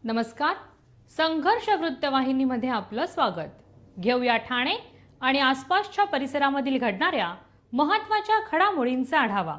नमस्कार. संघर्ष वृत्तवाहिनीमध्ये आपलं स्वागत. घेऊया ठाणे आणि आसपासच्या परिसरामधील घडणाऱ्या महत्त्वाच्या घडामोडींचा आढावा.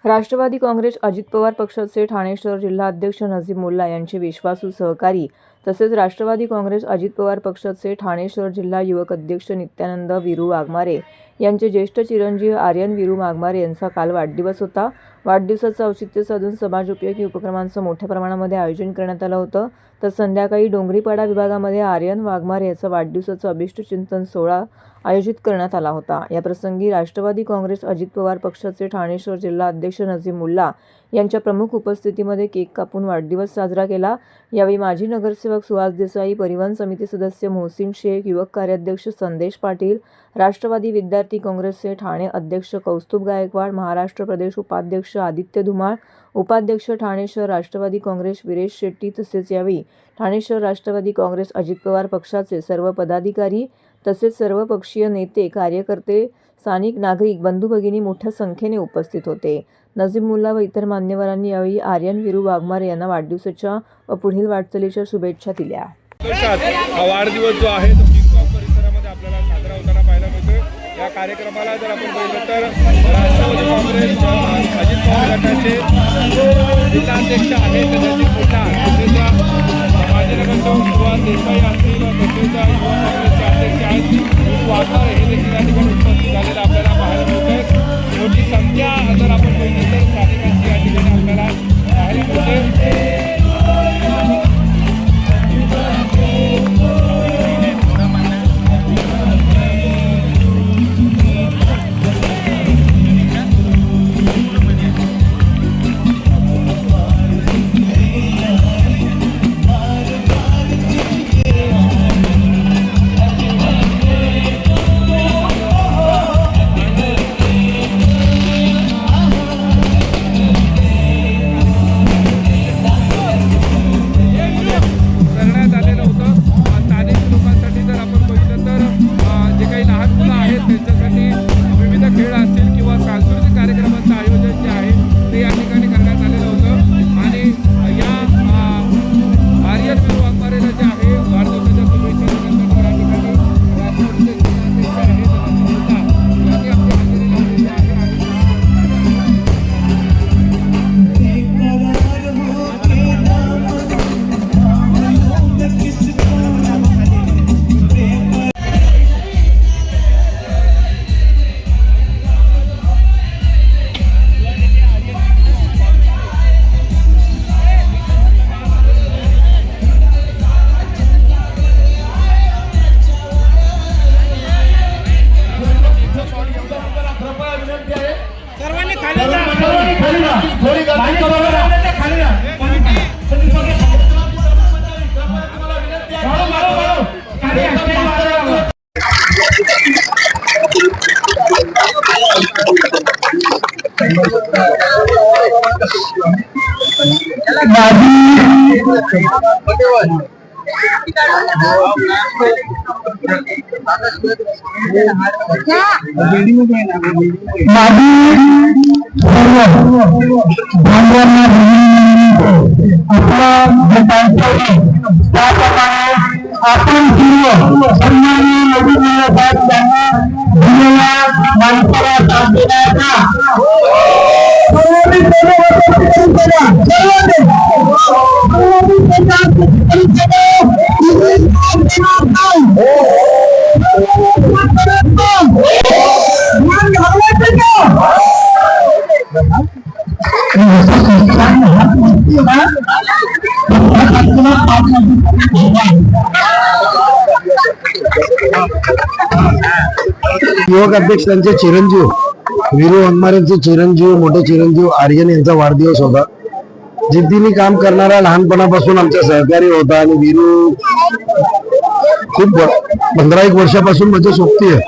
राष्ट्रवादी काँग्रेस अजित पवार पक्षाचे ठाणे शहर जिल्हा अध्यक्ष नजीब मुल्ला यांचे विश्वासू सहकारी तसेच राष्ट्रवादी काँग्रेस अजित पवार पक्षाचे ठाणे शहर जिल्हा युवक अध्यक्ष नित्यानंद वीरू वाघमारे यांचे ज्येष्ठ चिरंजीव आर्यन वीरू वाघमारे यांचा काल वाढदिवस होता. वाढदिवसाचं औचित्य साधून समाजोपयोगी उपक्रमांचं मोठ्या प्रमाणामध्ये आयोजन करण्यात आलं होतं. तर संध्याकाळी डोंगरीपाडा विभागामध्ये आर्यन वाघमारे याचा वाढदिवसाचं अभिष्ट चिंतन सोहळा आयोजित करण्यात आला होता. या प्रसंगी राष्ट्रवादी काँग्रेस अजित पवार पक्षाचे ठाणे शहर जिल्हा अध्यक्ष नजीब मुल्ला यांच्या प्रमुख उपस्थितीमध्ये केक कापून वाढदिवस साजरा केला. यावेळी माजी नगरसेवक सुहास देसाई, परिवहन समिती सदस्य मोहसिन शेख, युवक कार्याध्यक्ष संदेश पाटील, राष्ट्रवादी विद्यार्थी काँग्रेसचे ठाणे अध्यक्ष कौस्तुभ गायकवाड, महाराष्ट्र प्रदेश उपाध्यक्ष आदित्य धुमाळ, उपाध्यक्ष ठाणे शहर राष्ट्रवादी काँग्रेस विरेश शेट्टी तसेच यावेळी ठाणे शहर राष्ट्रवादी काँग्रेस अजित पवार पक्षाचे सर्व पदाधिकारी तसेच सर्व पक्षीय नेते, कार्यकर्ते, स्थानिक नागरिक, बंधू भगिनी मोठ्या संख्येने उपस्थित होते. नजीब मुल्ला व इतर मान्यवरांनी यावेळी आर्यन वीरू वाघमारे यांना वाढदिवसाच्या व पुढील वाटचालीच्या शुभेच्छा दिल्या. हा वाढदिवस जो आहे तो किंगकॉम परिसरामध्ये आपल्याला साजरा होताना पाहायला मिळतो. या कार्यक्रमाला जर आपण पाहिलं तर राष्ट्रवादी काँग्रेस अजित पवार गटाचे जिल्हाध्यक्ष आहेत त्याचे मुल्ला तसेच माजी नगरसेवक सुहास देसाई असतील तसेच युवा काँग्रेसचे अध्यक्ष आहेत वाघमारे हे देखील या ठिकाणी उपस्थित झालेलं आपल्याला पाहायला मिळतं. मोठी संख्या जर आपण पाहिलं तर स्थानिकांची या ठिकाणी आपल्याला पाहायला मिळते. त्यांच्यासाठी विविध खेळ असतील किंवा सांस्कृतिक कार्यक्रमांचं आयोजन जे आहे ते या ठिकाणी करण्यात आलेलं होतं. आणि या आर्यन वीरू वाघमारेला जे आहे वाढदिवसाच्या शुभेच्छा देण्यासाठी या ठिकाणी राष्ट्रवादीचे जिल्हाध्यक्ष आहेत यांनी आपली हजेरी लावलेली आहे. सर्वांनी खाली आपण सन्माननीय नजीब मुल्ला साहेब यांनी दिलेल्या माणसाला साथ देण्याचा युवक अध्यक्षांचे चिरंजीव वीरू वाघमारेंचे चिरंजीव मोठे चिरंजीव आर्यन यांचा वाढदिवस होता. जिद्दीने काम करणारा लहानपणापासून आमचा सहकारी होता आणि वीरू खूप 15-1 वर्षापासून माझी सोबती आहे.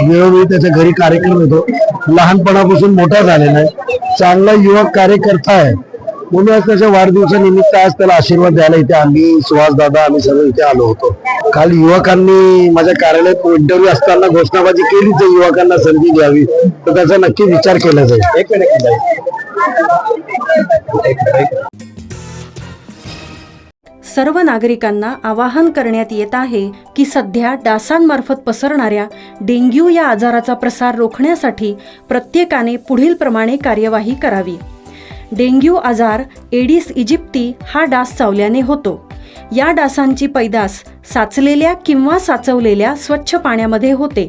वेळोवेळी त्याच्या घरी कार्यक्रम येतो. लहानपणापासून मोठा झालेला आहे. चांगला युवक कार्यकर्ता आहे. म्हणून आज त्याच्या वाढदिवसानिमित्त आज त्याला आशीर्वाद द्यायला इथे आम्ही सुहास दादा आम्ही सर्व इथे आलो होतो. काल युवकांनी माझ्या कार्यालयात इंटरव्ह्यू असताना घोषणाबाजी केली तर युवकांना संधी द्यावी तर त्याचा नक्की विचार केला जाईल. सर्व नागरिकांना आवाहन करण्यात येत आहे की सध्या डासांमार्फत पसरणाऱ्या डेंग्यू या आजाराचा प्रसार रोखण्यासाठी प्रत्येकाने पुढील प्रमाणे कार्यवाही करावी. डेंग्यू आजार एडिस इजिप्ती हा डास चावल्याने होतो. या डासांची पैदास साचलेल्या किंवा साचवलेल्या स्वच्छ पाण्यामध्ये होते.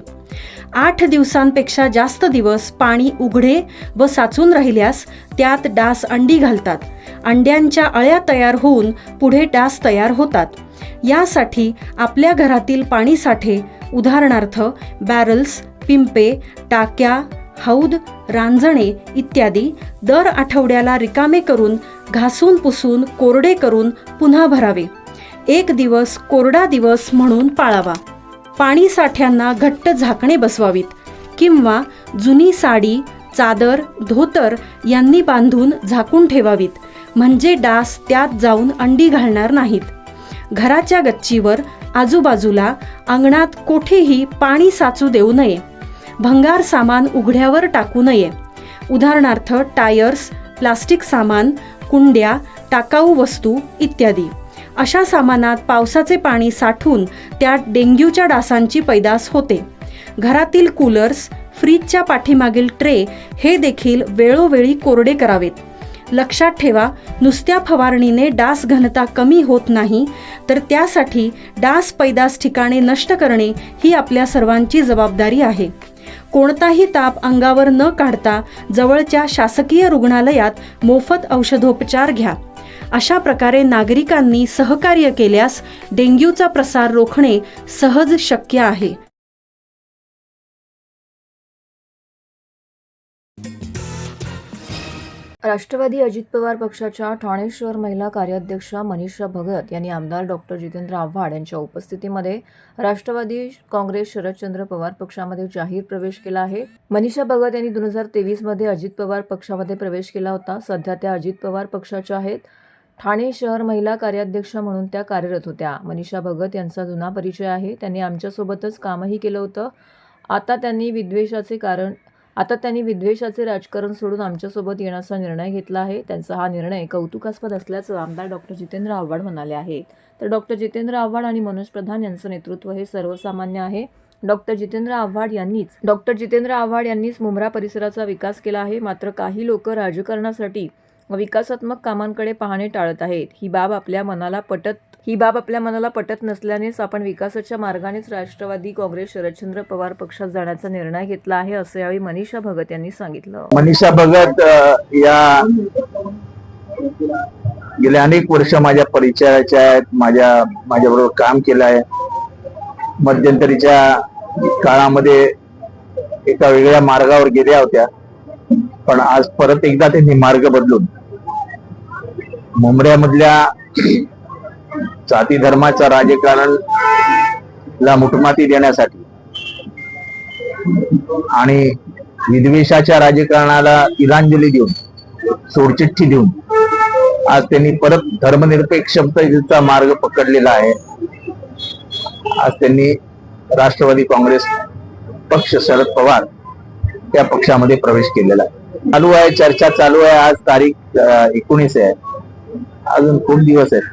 8 दिवसांपेक्षा जास्त दिवस पाणी उघडे व साचून राहिल्यास त्यात डास अंडी घालतात. अंड्यांच्या अळ्या तयार होऊन पुढे डास तयार होतात. यासाठी आपल्या घरातील पाणीसाठे उदाहरणार्थ बॅरल्स, पिंपे, टाक्या, हौद, रांजणे इत्यादी दर आठवड्याला रिकामे करून घासून पुसून कोरडे करून पुन्हा भरावे. 1 दिवस कोरडा दिवस म्हणून पाळावा. पाणी साठ्यांना घट्ट झाकणे बसवावीत किंवा जुनी साडी, चादर, धोतर यांनी बांधून झाकून ठेवावीत, म्हणजे डास त्यात जाऊन अंडी घालणार नाहीत. घराच्या गच्चीवर, आजूबाजूला, अंगणात कोठेही पाणी साचू देऊ नये. भंगार सामान उघड्यावर टाकू नये. उदाहरणार्थ टायर्स, प्लास्टिक सामान, कुंड्या, टाकाऊ वस्तू इत्यादी. अशा सामानात पावसाचे पाणी साठून त्यात डेंग्यूच्या डासांची पैदास होते. घरातील कूलर्स, फ्रीजच्या पाठीमागील ट्रे हे देखील वेळोवेळी कोरडे करावेत. लक्षात ठेवा, नुसत्या फवारणीने डास घनता कमी होत नाही, तर त्यासाठी डास पैदास ठिकाणे नष्ट करणे ही आपल्या सर्वांची जबाबदारी आहे. कोणताही ताप अंगावर न काढता जवळच्या शासकीय रुग्णालयात मोफत औषधोपचार घ्या. अशा प्रकारे नागरिकांनी सहकार्य केल्यास डेंग्यूचा प्रसार रोखणे सहज शक्य आहे. राष्ट्रवादी अजित पवार पक्षाच्या ठाणे शहर महिला कार्याध्यक्षा मनीषा भगत यांनी आमदार डॉक्टर जितेंद्र आव्हाड यांच्या उपस्थितीमध्ये राष्ट्रवादी काँग्रेस शरदचंद्र पवार पक्षामध्ये जाहीर प्रवेश केला आहे. मनीषा भगत यांनी 2023 मध्ये अजित पवार पक्षामध्ये प्रवेश केला होता. सध्या त्या अजित पवार पक्षाच्या आहेत. ठाणे शहर महिला कार्याध्यक्ष म्हणून त्या कार्यरत होत्या. मनीषा भगत यांचा जुना परिचय आहे. त्यांनी आमच्यासोबतच कामही केलं होतं. आता त्यांनी विद्वेषाचे राजकारण सोडून आमच्यासोबत येण्याचा निर्णय घेतला आहे. त्यांचा हा निर्णय कौतुकास्पद असल्याचं आमदार डॉक्टर जितेंद्र आव्हाड म्हणाले आहेत. तर डॉक्टर जितेंद्र आव्हाड आणि मनोज प्रधान यांचं नेतृत्व हे सर्वसामान्य आहे. डॉक्टर जितेंद्र आव्हाड यांनीच मुंब्रा परिसराचा विकास केला आहे. मात्र काही लोक राजकारणासाठी विकासात्मक कामांकडे पाहणे टाळत आहेत. ही बाब आपल्या मनाला पटत नसल्यानेच आपण विकासाच्या मार्गानेच राष्ट्रवादी काँग्रेस शरदचंद्र पवार पक्षात जाण्याचा निर्णय घेतला आहे, असं यावेळी मनीषा भगत यांनी सांगितलं. मनीषा भगत या गेल्या अनेक वर्ष माझ्या परिचयाच्या आहेत. माझ्याबरोबर काम केलं आहे. मध्यंतरीच्या काळामध्ये एका वेगळ्या मार्गावर गेल्या होत्या, पण आज परत एकदा त्यांनी मार्ग बदलून मुंबऱ्यामधल्या जाती धर्माच्या राजकारणाला मुठमाती देण्यासाठी आणि विद्वेषाच्या राजकारणाला तिलांजली देऊन, सोडचिठ्ठी देऊन आज त्यांनी परत धर्मनिरपेक्षतेचा मार्ग पकडलेला आहे. आज त्यांनी राष्ट्रवादी काँग्रेस पक्ष शरद पवार त्या पक्षामध्ये प्रवेश केलेला आहे. चर्चा चालू आहे. आज तारीख 19 आहे. अजून खूप दिवस आहेत.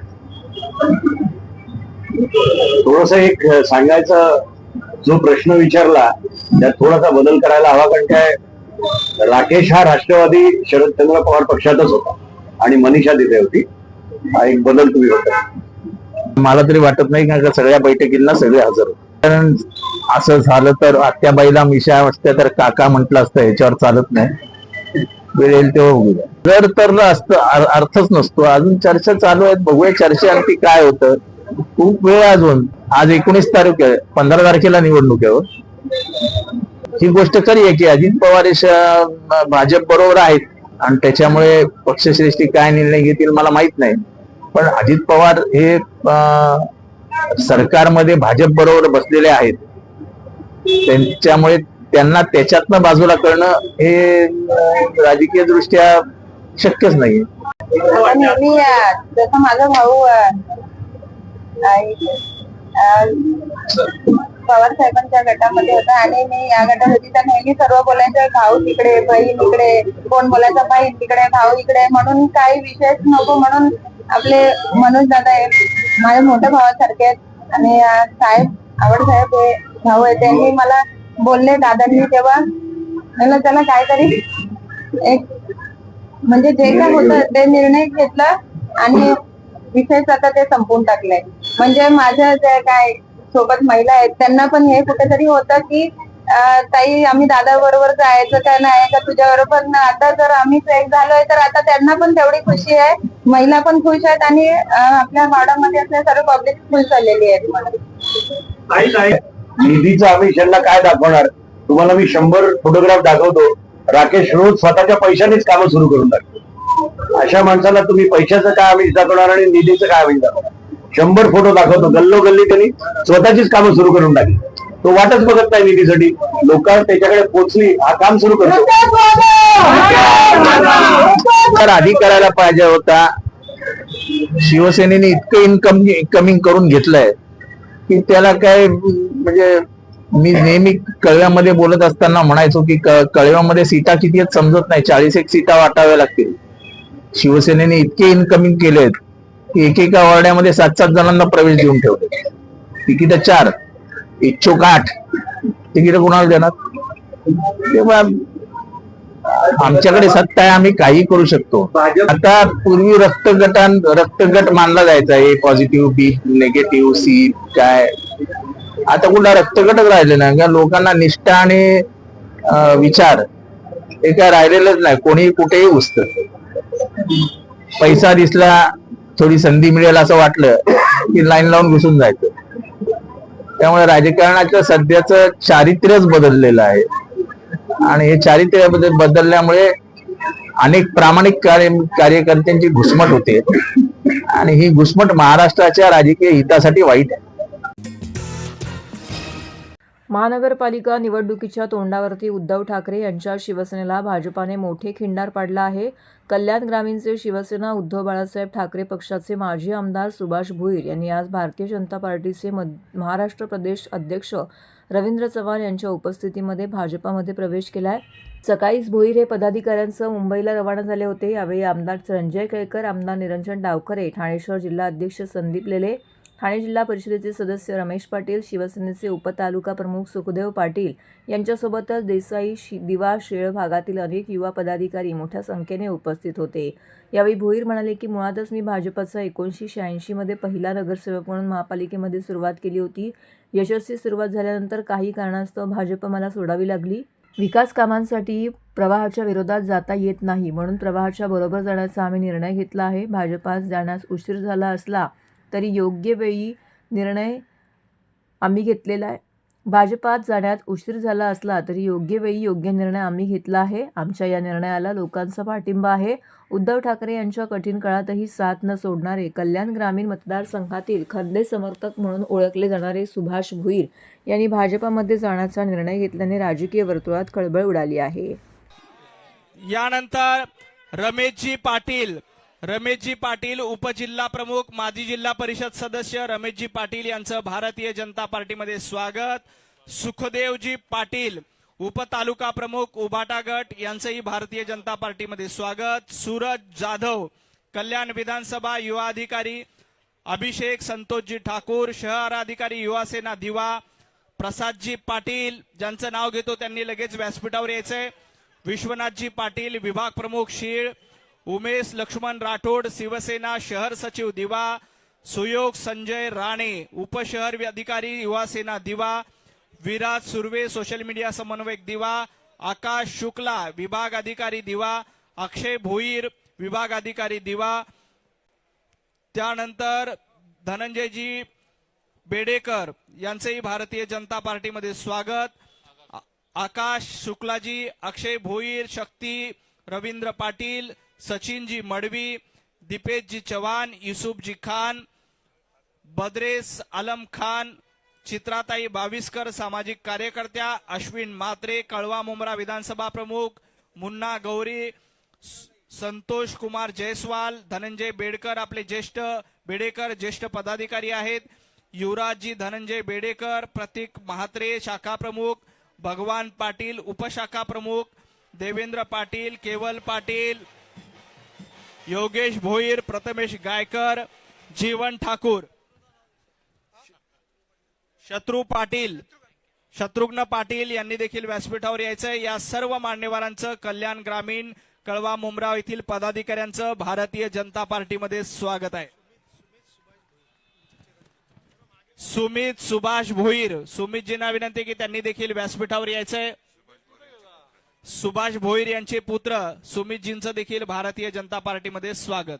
थोडस एक सांगायचं, जो प्रश्न विचारला त्यात थोडासा बदल करायला हवा. कारण काय, राकेश हा राष्ट्रवादी शरदचंद्र पवार पक्षातच होता आणि मनीषा तिथे होती. हा एक बदल तुम्ही होता. मला तरी वाटत नाही का सगळ्या बैठकींना सगळे हजर होते. कारण असं झालं तर आत्याबाईला मिशा असत्या तर काका म्हटलं असतं. ह्याच्यावर चालत नाही. वेळ येईल तेव्हा बघूया. जर तर असतं अर्थच नसतो. अजून चर्चा चालू आहेत. बघूया चर्चेअंती काय होतं. खूप वेळ अजून. आज 19 तारीख आहे. 15 तारखेला निवडणूक आहे. ही गोष्ट खरी आहे की अजित पवार भाजप बरोबर आहेत आणि त्याच्यामुळे पक्षश्रेष्ठी काय निर्णय घेतील मला माहित नाही. पण अजित पवार हे सरकारमध्ये भाजप बरोबर बसलेले आहेत. त्यांच्यामुळे त्यांना त्याच्यातनं बाजूला करणं हे राजकीय दृष्ट्या शक्यच नाही. नेहमी जसा माझा भाऊ पवार साहेबांच्या गटामध्ये होता आणि मी या गटात होती. तर नेहमी सर्व बोलायचं भाऊ तिकडे, बहीण इकडे, कोण बोलायचं बहीण तिकडे, भाऊ इकडे, म्हणून काही विशेष नको म्हणून आपले मनोज दादा आहे माझ्या मोठ्या भावासारखे आहेत आणि साहेब आवड साहेब हे भाऊ आहे. त्यांनी मला बोलले दादांनी, तेव्हा मला त्याला काहीतरी एक म्हणजे जे काय होतं ते निर्णय घेतला आणि विषयच आता ते संपवून टाकलंय. म्हणजे माझ्या जे काय सोबत महिला आहेत त्यांना पण हे कुठेतरी होतं की ताई आम्ही दादा बरोबर जायचं का नाही का तुझ्याबरोबर. पण आता जर आम्हीच एक झालोय तर आता त्यांना पण तेवढी खुशी आहे, महिला पण खुश आहेत आणि आपल्या वाड्यामध्ये असल्या सर्व पब्लिक खुश झालेली आहेत. मला निधीचं आम्ही त्यांना काय दाखवणार. तुम्हाला मी 100 फोटोग्राफ दाखवतो. राकेश रोज स्वतःच्या पैशानेच कामं सुरू करून टाकतो. अशा माणसाला तुम्ही पैशाचं काय आम्ही दाखवणार आणि निधीचं काय आम्ही दाखवणार. 100 फोटो दाखवतो. गल्लोगल्ली त्यांनी स्वतःचीच कामं सुरू करून टाकली. तो वाटच बघत नाही निधीसाठी. लोक त्याच्याकडे पोहोचली हा काम सुरू करतो. तर आधी करायला पाहिजे होता. शिवसेनेने इतकं इन्कमिंग करून घेतलंय की त्याला काय म्हणजे मी नेहमी कळव्यामध्ये बोलत असताना म्हणायचो की कळव्यामध्ये सीटा किती आहेत समजत नाही. 41 सीटा वाटाव्या लागतील. शिवसेनेने इतके इन्कमिंग केलेत की एकेका वार्ड्यामध्ये 7-7 जणांना प्रवेश देऊन ठेवले. तिकीट 4, इच्छुक 8, तिकीट कोणाला देणार. तेव्हा आमच्याकडे सत्ता आहे, आम्ही काही करू शकतो. आता पूर्वी रक्तगट मानला जायचा, ए पॉझिटिव्ह, बी निगेटिव्ह, सी काय. आता कुठला रक्तगटच राहिले नाही का. लोकांना निष्ठा आणि विचार हे काय राहिलेलंच नाही. कोणी कुठेही घुसतं. पैसा दिसला, थोडी संधी मिळेल असं वाटलं की लाईन लावून घुसून जायचं. त्यामुळे राजकारणाचं सध्याचं चारित्र्यच बदललेलं आहे आणि हे चारित्र्य बदलल्यामुळे अनेक प्रामाणिक कार्यकर्त्यांची घुसमट होते आणि ही घुसमट महाराष्ट्राच्या राजकीय हितासाठी वाईट आहे. महानगरपालिका निवडणुकीच्या तोंडावरती उद्धव ठाकरे यांच्या शिवसेनेला भाजपाने मोठे खिंडार पाडला आहे. कल्याण ग्रामीणचे शिवसेना उद्धव बाळासाहेब ठाकरे पक्षाचे माजी आमदार सुभाष भुईर यांनी आज भारतीय जनता पार्टीचे महाराष्ट्र प्रदेश अध्यक्ष रवींद्र चव्हाण यांच्या उपस्थितीमध्ये भाजपामध्ये प्रवेश केलाय. सकाळीच भुईर हे पदाधिकाऱ्यांसह मुंबईला रवाना झाले होते. यावेळी आमदार संजय केळकर, आमदार निरंजन डावखरे, ठाणे शहर जिल्हा अध्यक्ष संदीप लेले, ठाणे जिल्हा परिषदेचे सदस्य रमेश पाटील, शिवसेनेचे उपतालुका प्रमुख सुखदेव पाटील यांच्यासोबतच देसाई, दिवा, शेळ भागातील अनेक युवा पदाधिकारी मोठ्या संख्येने उपस्थित होते. यावेळी भुईर म्हणाले की मुळातच मी भाजपचा 1986 मध्ये पहिला नगरसेवक म्हणून महापालिकेमध्ये सुरुवात केली होती. यशस्वी सुरुवात झाल्यानंतर काही कारणास्तव भाजप मला सोडावी लागली. विकास कामांसाठी प्रवाहाच्या विरोधात जाता येत नाही, म्हणून प्रवाहाच्या बरोबर जाण्याचा आम्ही निर्णय घेतला आहे. भाजपात जाण्यास उशीर झाला असला तरी योग्य वेळी निर्णय आम्ही घेतलेला आहे. भाजपात जाण्यात उशीर झाला असला तरी योग्य वेळी योग्य निर्णय आम्ही घेतला आहे. आमच्या या निर्णयाला लोकांचा पाठिंबा आहे. उद्धव ठाकरे यांच्या कठीण काळातही साथ न सोडणारे कल्याण ग्रामीण मतदारसंघातील खंदे समर्थक म्हणून ओळखले जाणारे सुभाष भुईर यांनी भाजपामध्ये जाण्याचा निर्णय घेतल्याने राजकीय वर्तुळात खळबळ उडाली आहे. यानंतर रमेशजी पाटील उपजिल्हा प्रमुख, माजी जिल्हा परिषद सदस्य रमेशजी पाटील यांचं भारतीय जनता पार्टीमध्ये स्वागत. सुखदेवजी पाटील उपतालुका प्रमुख, उभाटा गट यांचंही भारतीय जनता पार्टीमध्ये स्वागत. सूरज जाधव कल्याण विधानसभा युवा अधिकारी, अभिषेक संतोषजी ठाकूर शहर अधिकारी युवा सेना दिवा, प्रसादजी पाटील ज्यांचं नाव घेतो त्यांनी लगेच व्यासपीठावर यायचंय. विश्वनाथजी पाटील विभाग प्रमुख शीळ, उमेश लक्ष्मण राठोड शिवसेना शहर सचिव दिवा, सुयोग संजय राणे उपशहर अधिकारी युवा सेना दिवा, विराज सुर्वे सोशल मीडिया समन्वयक दिवा, आकाश शुक्ला विभाग अधिकारी दिवा, अक्षय भोईर विभाग अधिकारी दिवा. त्यानंतर धनंजयजी बेडेकर यांचेही भारतीय जनता पार्टीमध्ये स्वागत. आकाश शुक्लाजी, अक्षय भोईर, शक्ती रवींद्र पाटील, सचिनजी मडवी, दीपेशजी चव्हाण, युसुफजी खान, बद्रेस आलम खान, चित्राताई बाविस्कर सामाजिक कार्यकर्त्या, अश्विन म्हात्रे कळवा मुंब्रा विधानसभा प्रमुख, मुन्ना गौरी, संतोष कुमार जयस्वाल, धनंजय बेडेकर ज्येष्ठ पदाधिकारी आहेत. युवराजजी धनंजय बेडेकर, प्रतीक म्हात्रे शाखा प्रमुख, भगवान पाटील उपशाखा प्रमुख, देवेंद्र पाटील, केवल पाटील, योगेश भोईर, प्रथमेश गायकर, जीवन ठाकूर, शत्रुघ्न पाटील यांनी देखील व्यासपीठावर यायचंय. या सर्व मान्यवरांचं कल्याण ग्रामीण कळवा मुंब्रा येथील पदाधिकाऱ्यांचं भारतीय जनता पार्टीमध्ये स्वागत आहे. सुमित सुभाष भोईर, सुमितजींना विनंती की त्यांनी देखील व्यासपीठावर यायचंय. सुभाष भोईर यांचे पुत्र सुमितजींचं देखील भारतीय जनता पार्टीमध्ये स्वागत.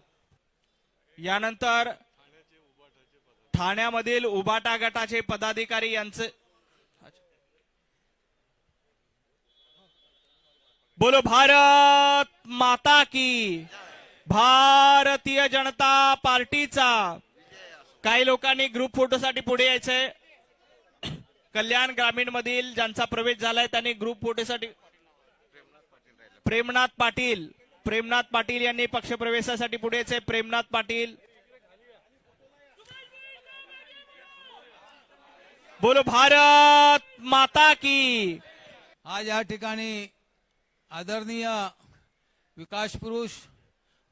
यानंतर ठाण्यामधील उबाटा गटाचे पदाधिकारी यांचे बोलो भारत माता की, भारतीय जनता पार्टीचा. काही लोकांनी ग्रुप फोटोसाठी पुढे यायचंय. कल्याण ग्रामीण मधील ज्यांचा प्रवेश झालाय त्यांनी ग्रुप फोटोसाठी. प्रेमनाथ पाटील यांनी पक्षप्रवेशासाठी पुढे यायचंय. प्रेमनाथ पाटील, बोलो भारत माता की. आज या ठिकाणी आदरणीय विकास पुरुष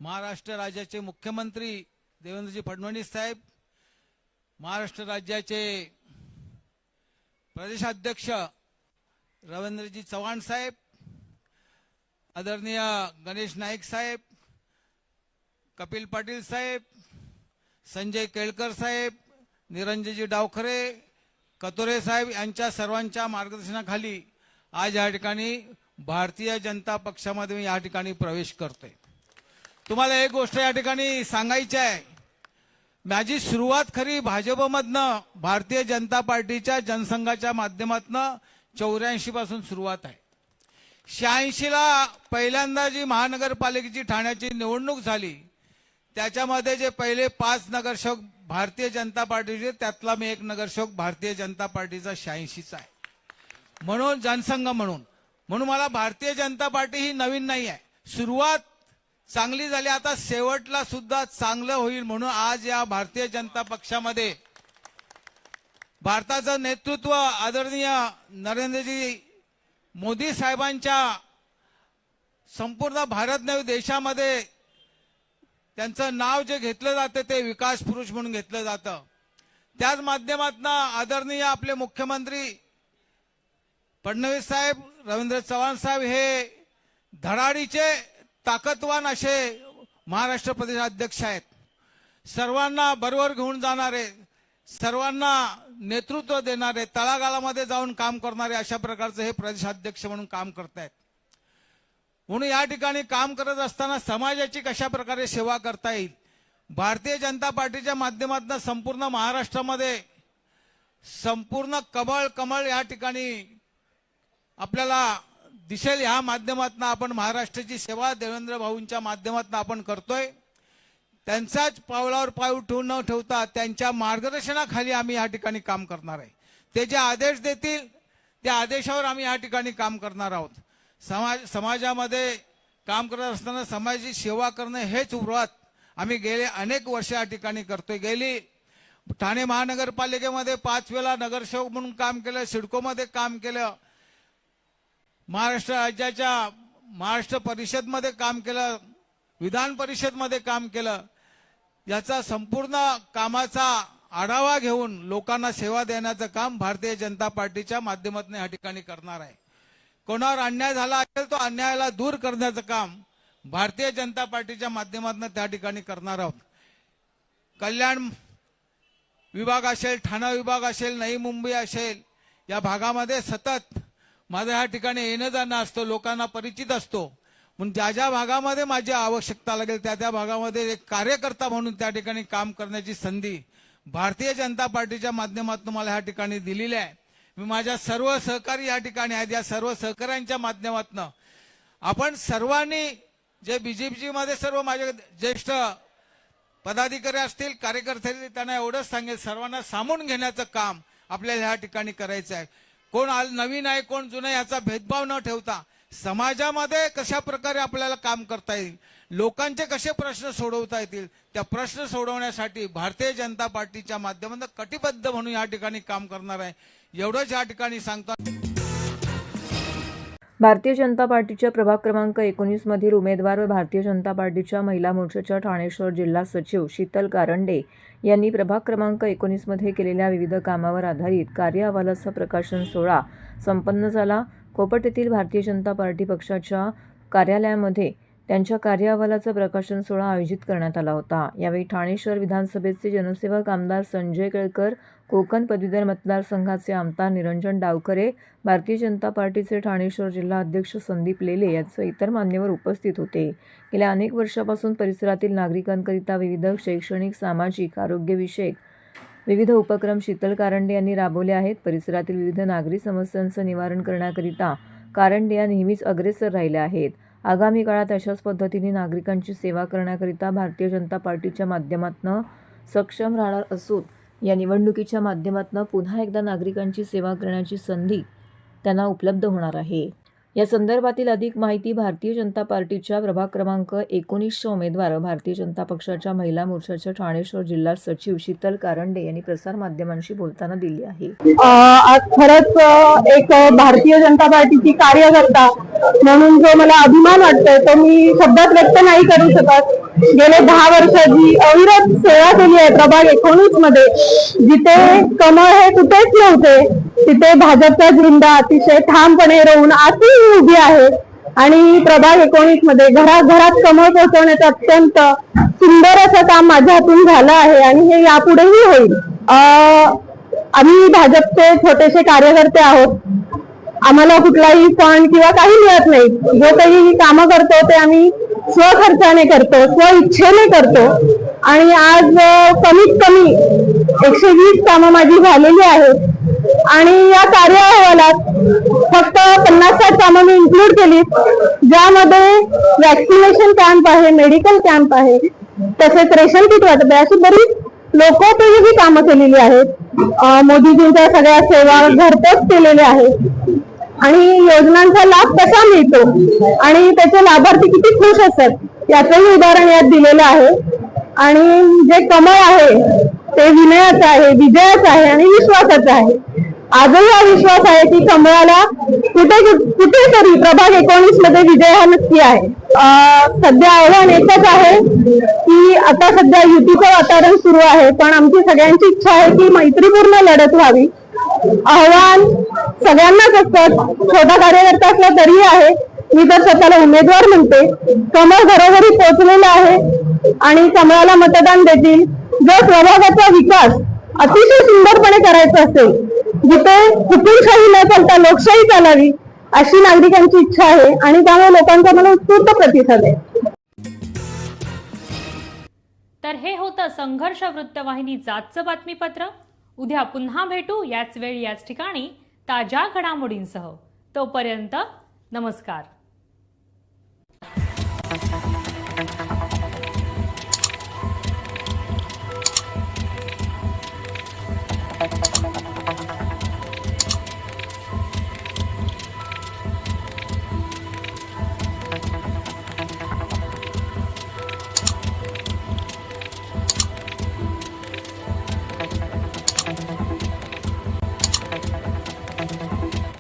महाराष्ट्र राज्याचे मुख्यमंत्री देवेंद्रजी फडणवीस साहेब, महाराष्ट्र राज्याचे प्रदेशाध्यक्ष रवींद्रजी चव्हाण साहेब, आदरणीय गणेश नाईक साहेब, कपिल पाटील साहेब, संजय केळकर साहेब, निरंजनजी डावखरे, कतोरे साहेब यांच्या सर्वांच्या मार्गदर्शनाखाली आज या ठिकाणी भारतीय जनता पक्षामध्ये मी या ठिकाणी प्रवेश करतोय. तुम्हाला एक गोष्ट या ठिकाणी सांगायची आहे. माझी सुरुवात खरी भाजपमधनं, भारतीय जनता पार्टीच्या जनसंघाच्या माध्यमातनं 84 पासून सुरुवात आहे. 86 ला पहिल्यांदा जी महानगरपालिकेची ठाण्याची निवडणूक झाली त्याच्यामध्ये जे पहिले 5 नगरसेवक भारतीय जनता पार्टीचे, त्यातला मी एक नगरसेवक भारतीय जनता पार्टीचा 86चा आहे. म्हणून जनसंघ म्हणून मला भारतीय जनता पार्टी ही नवीन नाही आहे. सुरुवात चांगली झाली, आता शेवटला सुद्धा चांगलं होईल म्हणून आज या भारतीय जनता पक्षामध्ये भारताचं नेतृत्व आदरणीय नरेंद्रजी मोदी साहेबांच्या संपूर्ण भारत नव्हे देशामध्ये त्यांचं नाव जे घेतलं जातं ते विकास पुरुष म्हणून घेतलं जातं. त्याच माध्यमातून आदरणीय आपले मुख्यमंत्री फडणवीस साहेब, रवींद्र चव्हाण साहेब हे धडाडीचे ताकदवान असे महाराष्ट्र प्रदेश अध्यक्ष आहेत. सर्वांना बरोबर घेऊन जाणारे, सर्वांना नेतृत्व देणारे, तळागाळामध्ये जाऊन काम करणारे अशा प्रकारचे हे प्रदेशाध्यक्ष म्हणून काम करतायत. म्हणून या ठिकाणी काम करत असताना समाजाची कशा प्रकारे सेवा करता येईल, भारतीय जनता पार्टीच्या माध्यमातून संपूर्ण महाराष्ट्रामध्ये संपूर्ण कमळ या ठिकाणी आपल्याला दिसेल. ह्या माध्यमातून आपण महाराष्ट्राची सेवा देवेंद्र भाऊंच्या माध्यमातून आपण करतोय. त्यांच्याच पावलावर पाऊल ठेवून न ठेवता त्यांच्या मार्गदर्शनाखाली आम्ही या ठिकाणी काम करणार आहे. ते जे आदेश देतील त्या आदेशावर आम्ही या ठिकाणी काम करणार आहोत. समाजामध्ये काम करत असताना समाजाची सेवा करणं हेच उर्वात आम्ही गेले अनेक वर्ष या ठिकाणी करतोय. गेली ठाणे महानगरपालिकेमध्ये 5 वेळा नगरसेवक म्हणून काम केलं, सिडकोमध्ये काम केलं, महाराष्ट्र राज्याच्या महाराष्ट्र परिषदमध्ये काम केलं, विधान परिषदमध्ये काम केलं. याचा संपूर्ण कामाचा आढावा घेऊन लोकांना सेवा देण्याचं काम भारतीय जनता पार्टीच्या माध्यमातून या ठिकाणी करणार आहे. कोणावर अन्याय झाला असेल तो अन्यायाला दूर करण्याचं काम भारतीय जनता पार्टीच्या माध्यमातून त्या ठिकाणी करणार आहोत. कल्याण विभाग असेल, ठाणा विभाग असेल, नवी मुंबई असेल, या भागामध्ये सतत माझं या ठिकाणी येणं जाणं असतं, लोकांना परिचित असतो. म्हणून ज्या ज्या भागामध्ये माझी आवश्यकता लागेल त्या भागामध्ये एक कार्यकर्ता म्हणून त्या ठिकाणी काम करण्याची संधी भारतीय जनता पार्टीच्या माध्यमातून मला या ठिकाणी दिलेली आहे. मी माझ्या सर्व सहकारी या ठिकाणी आहेत. या सर्व सहकाऱ्यांच्या माध्यमातून आपण सर्वांनी जे बीजेपी मध्ये सर्व माझे ज्येष्ठ पदाधिकारी असतील, कार्यकर्ते असतील, त्यांना एवढंच सांगेल, सर्वांना सामावून घेण्याचं काम आपल्याला या ठिकाणी करायचं आहे. कोण नवीन आहे कोण जुनं याचा भेदभाव न ठेवता समाजामध्ये कशा प्रकारे आपल्याला काम करता येईल, लोकांचे कसे प्रश्न सोडवता येतील, त्या प्रश्न सोडवण्यासाठी भारतीय जनता पार्टीच्या माध्यमातून कटिबद्ध म्हणून या ठिकाणी काम करणार आहे, एवढंच या ठिकाणी सांगतो. भारतीय जनता पार्टीच्या प्रभाग क्रमांक 19 मधील उमेदवार व भारतीय जनता पार्टीच्या महिला मोर्चाच्या ठाणे शहर जिल्हा सचिव शीतल कारंडे यांनी प्रभाग क्रमांक 19 मध्ये केलेल्या विविध कामावर आधारित कार्य अहवालाचा प्रकाशन सोहळा संपन्न झाला. कोपट येथील भारतीय जनता पार्टी पक्षाच्या कार्यालयामध्ये त्यांच्या कार्य अहवालाचा प्रकाशन सोहळा आयोजित करण्यात आला होता. यावेळी ठाणे शहर विधानसभेचे जनसेवक आमदार संजय केळकर, कोकण पदवीधर मतदारसंघाचे आमदार निरंजन डावखरे, भारतीय जनता पार्टीचे ठाणे शहर जिल्हा अध्यक्ष संदीप लेले यांसह इतर मान्यवर उपस्थित होते. गेल्या अनेक वर्षापासून परिसरातील नागरिकांकरिता विविध शैक्षणिक, सामाजिक, आरोग्यविषयक विविध उपक्रम शीतल कारंडे यांनी राबवले आहेत. परिसरातील विविध नागरी समस्यांचं निवारण करण्याकरिता कारंडे या नेहमीच अग्रेसर राहिल्या आहेत. आगामी काळात अशाच पद्धतीने नागरिकांची सेवा करण्याकरिता भारतीय जनता पार्टीच्या माध्यमातून सक्षम राहणार असून या निवडणुकीच्या माध्यमातून पुन्हा एकदा नागरिकांची सेवा करण्याची संधी त्यांना उपलब्ध होणार आहे. या संदर्भातील अधिक माहिती भारतीय जनता पार्टीच्या प्रभाग क्रमांक 19च्या उमेदवार भारतीय जनता पक्षाच्या महिला मोर्चाच्या ठाणे शहर जिल्हा सचिव शीतल कारंडे यांनी प्रसारमाध्यमांशी बोलताना दिली आहे. आज खरंच एक भारतीय जनता पार्टीची कार्यकर्ता म्हणून जो मला अभिमान वाटतोय तो मी शब्दात व्यक्त नाही करू शकत. गेले 10 वर्ष जी अविरत सेवा केली आहे प्रभाग 19 मध्ये, जिथे कमळ हे कुठेच नव्हते तिथे भाजपचा झेंडा अतिशय ठामपणे रोवून आजही उभी आहे आणि प्रभाग 19 मध्ये घराघरात कमळ पोहोचवण्याचं अत्यंत सुंदर असं काम माझ्या हातून झालं आहे आणि हे यापुढेही होईल. आम्ही भाजपचे छोटेसे कार्यकर्ते आहोत. आम्हाला कुठलाही फंड किंवा काही मिळत नाही. जो काही कामं करतो ते आम्ही स्वखर्चाने करतो, स्व इच्छेने करतो आणि आज कमीत कमी 120 कामं माझी झालेली आहेत आणि या कार्य अहवालात फक्त 50 कामं मी इन्क्लूड केली, ज्यामध्ये वॅक्सिनेशन कॅम्प आहे, मेडिकल कॅम्प आहे, तसेच रेशन किट वाटप आहे, अशी बरीच लोकोपयोगी कामं केलेली आहेत. मोदीजींच्या सगळ्या सेवा घरपोच केलेल्या आहेत आणि योजनांचा लाभ कसा मिळतो आणि त्याचे लाभार्थी किती खुश असतात याचंही उदाहरण यात दिलेलं आहे. आणि जे कमळ आहे ते विनयाचं आहे, विजयाचं आहे आणि विश्वासाचं आहे. आजही हा विश्वास आहे की कमळाला कुठेतरी प्रभाग 19 मध्ये विजय हा नक्की आहे. सध्या आव्हान एकच आहे की आता सध्या युतीचं वातावरण सुरू आहे, पण आमची सगळ्यांची इच्छा आहे की मैत्रीपूर्ण लढत व्हावी. आव्हान सगळ्यांनाच असतं, छोटा कार्यकर्ता असला तरी आहे. मी तर स्वतःला उमेदवार म्हणते. कमळ घरोघरी पोहोचलेला आहे आणि कमळाला मतदान देतील. जर प्रभागाचा विकास अतिशय सुंदरपणे करायचा असेल, जिथे हुकुमशाही न चालता लोकशाही चालावी अशी नागरिकांची इच्छा आहे आणि त्यामुळे लोकांचा मला उत्स्फूर्त प्रतिसाद आहे. तर हे होतं संघर्ष वृत्तवाहिनीचं आजचं बातमीपत्र. उद्या पुन्हा भेटू याच वेळी याच ठिकाणी ताज्या घडामोडींसह. तोपर्यंत नमस्कार.